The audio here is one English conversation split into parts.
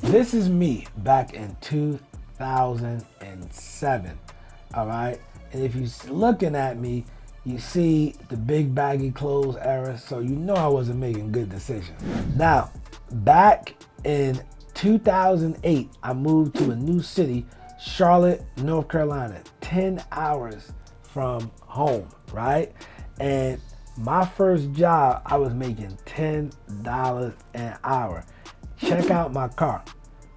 This is me back in 2007, all right? And if you're looking at me, you see the big baggy clothes era, so you know I wasn't making good decisions. Now, back in 2008, I moved to a new city, Charlotte, North Carolina, 10 hours from home, right? And my first job, I was making $10 an hour. Check out my car.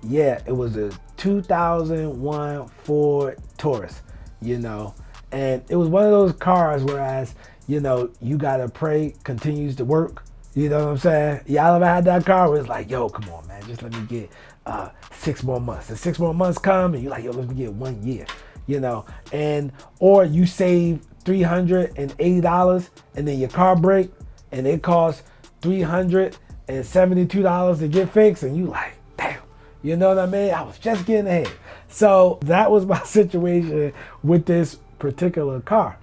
Yeah, it was a 2001 Ford Taurus, and it was one of those cars whereas, you gotta pray continues to work. You know what I'm saying? Y'all ever had that car where it's like, yo, come on, man, just let me get 6 more months. The 6 more months come and you're like, yo, let me get 1 year, or you save $380 and then your car break and it costs $372 to get fixed and you like, damn, you know what I mean? I was just getting ahead. So that was my situation with this particular car.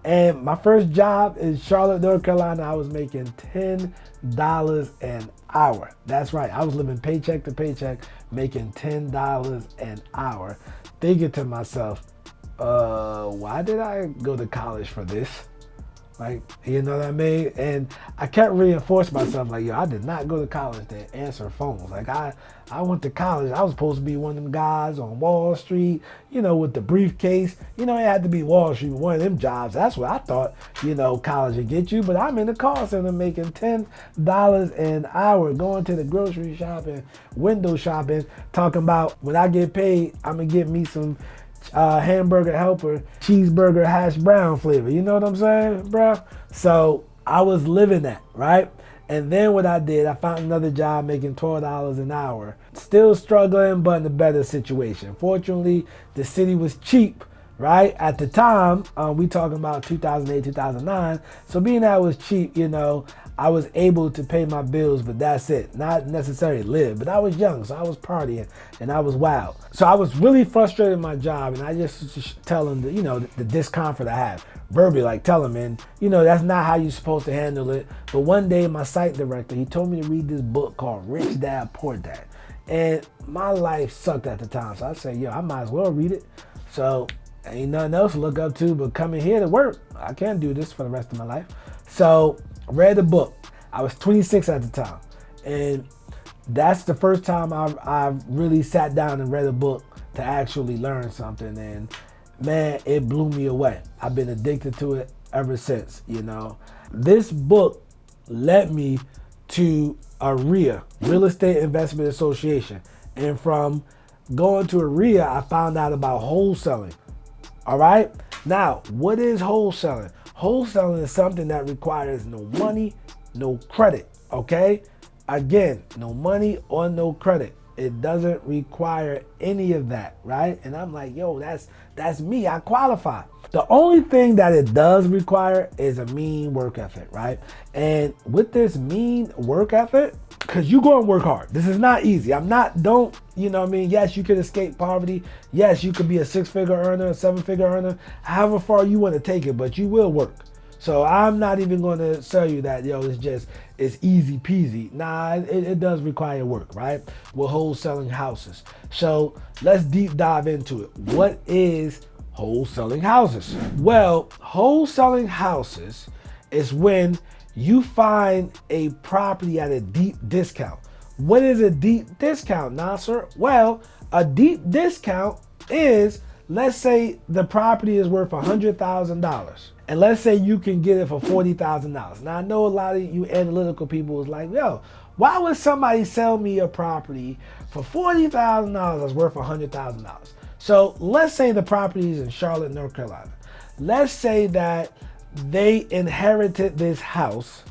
And my first job in Charlotte, North Carolina, I was making $10 an hour. That's right. I was living paycheck to paycheck, making $10 an hour. Thinking to myself, why did I go to college for this? Like, you know what I mean? And I kept reinforcing myself, like, yo, I did not go to college to answer phones. Like, I went to college. I was supposed to be one of them guys on Wall Street, with the briefcase. It had to be Wall Street, one of them jobs. That's what I thought, college would get you. But I'm in the call center making $10 an hour, going to the grocery shopping, window shopping, talking about when I get paid, I'm going to get me some hamburger helper, cheeseburger hash brown flavor. You know what I'm saying, bro? So I was living that, right? And then what I did, I found another job making $12 an hour. Still struggling, but in a better situation. Fortunately, the city was cheap, right? At the time, we talking about 2008, 2009. So being that it was cheap, I was able to pay my bills, but that's it. Not necessarily live, but I was young, so I was partying and I was wild. So I was really frustrated in my job, and I just tell him, the discomfort I have. Verbally, like tell him, and that's not how you're supposed to handle it. But one day, my site director, he told me to read this book called Rich Dad, Poor Dad. And my life sucked at the time, so I said, yo, I might as well read it. So ain't nothing else to look up to but coming here to work. I can't do this for the rest of my life. So I read the book. I was 26 at the time. And that's the first time I really sat down and read a book to actually learn something. And man, it blew me away. I've been addicted to it ever since, This book led me to a RIA, Real Estate Investment Association. And from going to a RIA, I found out about wholesaling. All right? Now, what is wholesaling? Wholesaling is something that requires no money, no credit, okay? Again, no money or no credit. It doesn't require any of that, right? And I'm like, yo, that's me. I qualify. The only thing that it does require is a mean work ethic, right? And with this mean work ethic, because you're going to work hard. This is not easy. Yes, you could escape poverty. Yes, you could be a 6-figure earner, a 7-figure earner, however far you want to take it, but you will work. So I'm not even going to tell you that, it's easy peasy. Nah, it does require work, right? We're wholesaling houses. So let's deep dive into it. What is wholesaling houses? Well, wholesaling houses is when you find a property at a deep discount. What is a deep discount, Nasser? Well, a deep discount is, let's say the property is worth $100,000. And let's say you can get it for $40,000. Now, I know a lot of you analytical people is like, yo, why would somebody sell me a property for $40,000 that's worth $100,000? So let's say the property is in Charlotte, North Carolina. Let's say that they inherited this house.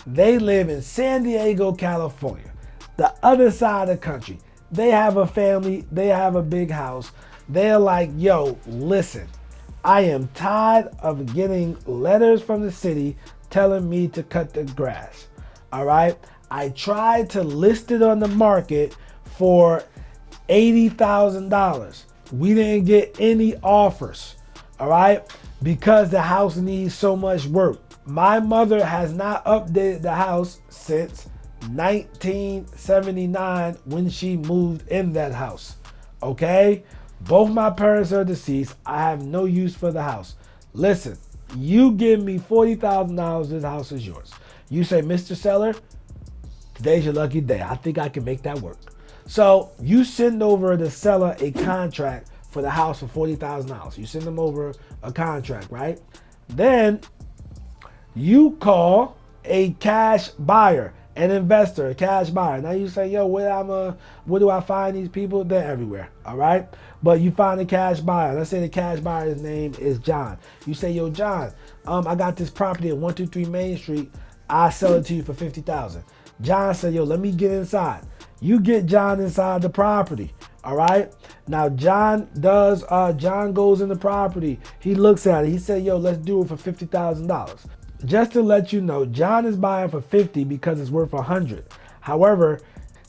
They live in San Diego, California, the other side of the country. They have a family. They have a big house. They're like, yo, listen, I am tired of getting letters from the city telling me to cut the grass. All right. I tried to list it on the market for $80,000. We didn't get any offers. All right. Because the house needs so much work. My mother has not updated the house since 1979 when she moved in that house. Okay? Both my parents are deceased. I have no use for the house. Listen, you give me $40,000, this house is yours. You say, Mr. Seller, today's your lucky day. I think I can make that work. So you send over the seller a contract for the house for $40,000. You send them over a contract, right? Then you call a cash buyer, an investor, a cash buyer. Now you say, yo, where do I find these people? They're everywhere, all right? But you find a cash buyer. Let's say the cash buyer's name is John. You say, yo, John, I got this property at 123 Main Street. I sell it to you for $50,000. John said, yo, let me get inside. You get John inside the property, all right? Now, John goes in the property. He looks at it. He said, yo, let's do it for $50,000. Just to let you know, John is buying for $50 because it's worth $100. However,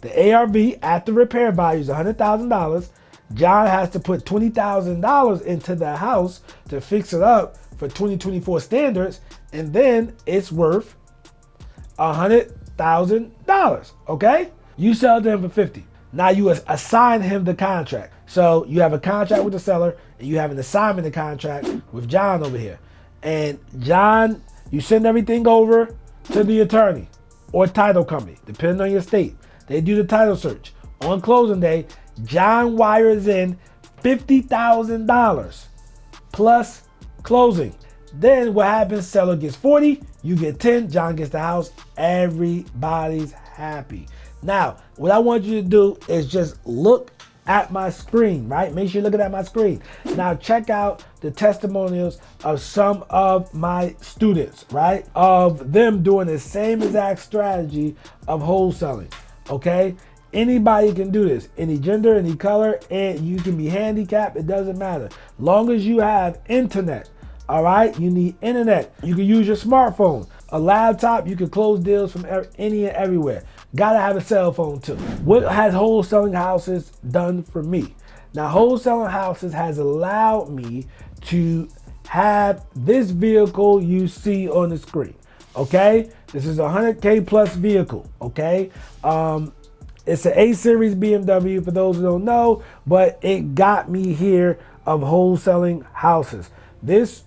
the ARV at the repair value is $100,000. John has to put $20,000 into the house to fix it up for 2024 standards, and then it's worth $100,000, okay? You sell to him for $50. Now you assign him the contract. So you have a contract with the seller, and you have an assignment of contract with John over here. And John, you send everything over to the attorney or title company, depending on your state. They do the title search. On closing day, John wires in $50,000 plus closing. Then what happens? Seller gets 40, you get 10, John gets the house. Everybody's happy. Now, what I want you to do is just look at my screen, right? Make sure you're looking at my screen. Now, check out the testimonials of some of my students, right? Of them doing the same exact strategy of wholesaling, okay? Anybody can do this, any gender, any color, and you can be handicapped, it doesn't matter. Long as you have internet, all right? You need internet. You can use your smartphone. A laptop, you can close deals from any and everywhere. Gotta have a cell phone too. What has Wholesaling Houses done for me? Now, Wholesaling Houses has allowed me to have this vehicle you see on the screen, okay? This is a 100K plus vehicle, okay? It's an A-Series BMW for those who don't know, but it got me here of Wholesaling Houses. This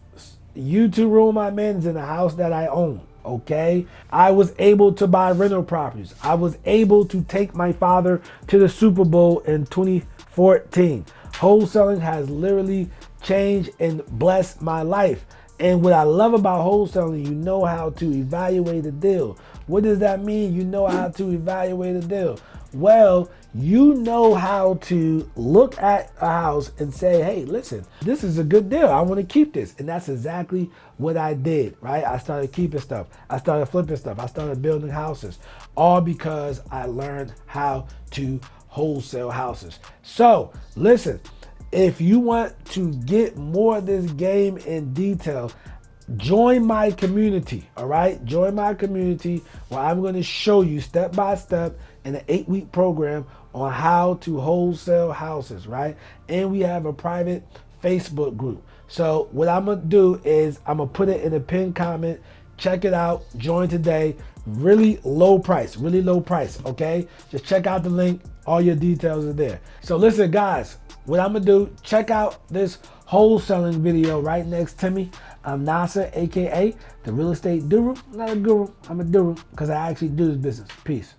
YouTube room I'm in is in a house that I own. Okay, I was able to buy rental properties. I was able to take my father to the Super Bowl in 2014. Wholesaling has literally changed and blessed my life. And what I love about wholesaling, you know how to evaluate a deal. What does that mean? You know how to evaluate a deal. Well, you know how to look at a house and say, hey, listen, this is a good deal. I want to keep this. And that's exactly what I did, right? I started keeping stuff. I started flipping stuff. I started building houses, all because I learned how to wholesale houses. So listen, if you want to get more of this game in detail, join my community, all right? Join my community where I'm going to show you step by step in an 8-week program on how to wholesale houses, right? And we have a private Facebook group. So what I'm going to do is I'm going to put it in a pinned comment. Check it out. Join today. Really low price, okay? Just check out the link. All your details are there. So listen, guys, what I'm going to do, check out this wholesaling video right next to me. I'm Nasser, AKA the real estate guru. I'm not a guru, I'm a guru because I actually do this business. Peace.